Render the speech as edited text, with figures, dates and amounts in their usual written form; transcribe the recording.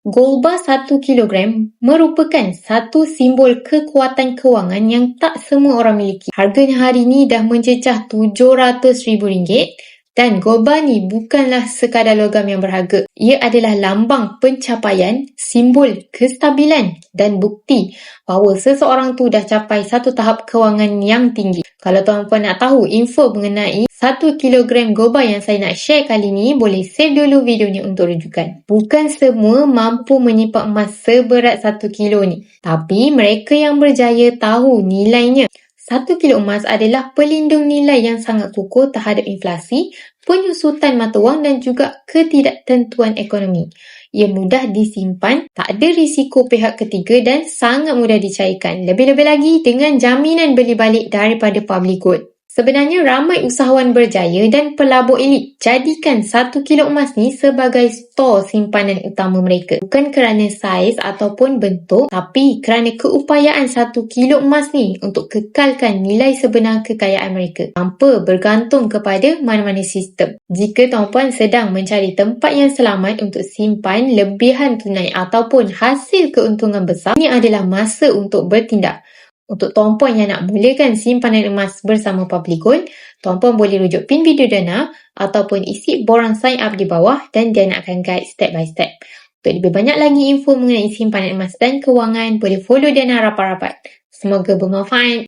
Gold bar 1 kilogram merupakan satu simbol kekuatan kewangan yang tak semua orang miliki. Harganya hari ini dah mencecah RM700,000 dan gold bar ni bukanlah sekadar logam yang berharga. Ia adalah lambang pencapaian, simbol kestabilan dan bukti bahawa seseorang tu dah capai satu tahap kewangan yang tinggi. Kalau tuan-puan nak tahu info mengenai 1 kilogram gold bar yang saya nak share kali ni, boleh save dulu video ni untuk rujukan. Bukan semua mampu menyimpan emas seberat 1 kilo ni. Tapi mereka yang berjaya tahu nilainya. 1 kilo emas adalah pelindung nilai yang sangat kukuh terhadap inflasi, penyusutan mata wang dan juga ketidaktentuan ekonomi. Ia mudah disimpan, tak ada risiko pihak ketiga dan sangat mudah dicairkan. Lebih-lebih lagi dengan jaminan beli balik daripada public gold. Sebenarnya ramai usahawan berjaya dan pelabur elit jadikan 1 kilo emas ni sebagai stor simpanan utama mereka. Bukan kerana saiz ataupun bentuk, tapi kerana keupayaan 1 kilo emas ni untuk kekalkan nilai sebenar kekayaan mereka tanpa bergantung kepada mana-mana sistem. Jika tuan-puan sedang mencari tempat yang selamat untuk simpan lebihan tunai ataupun hasil keuntungan besar, ini adalah masa untuk bertindak. Untuk tuan-puan yang nak mulakan simpanan emas bersama Public Gold, tuan-puan boleh rujuk pin video Dana ataupun isi borang sign up di bawah dan Dana akan guide step by step. Untuk lebih banyak lagi info mengenai simpanan emas dan kewangan, boleh follow Dana rapat-rapat. Semoga bermanfaat.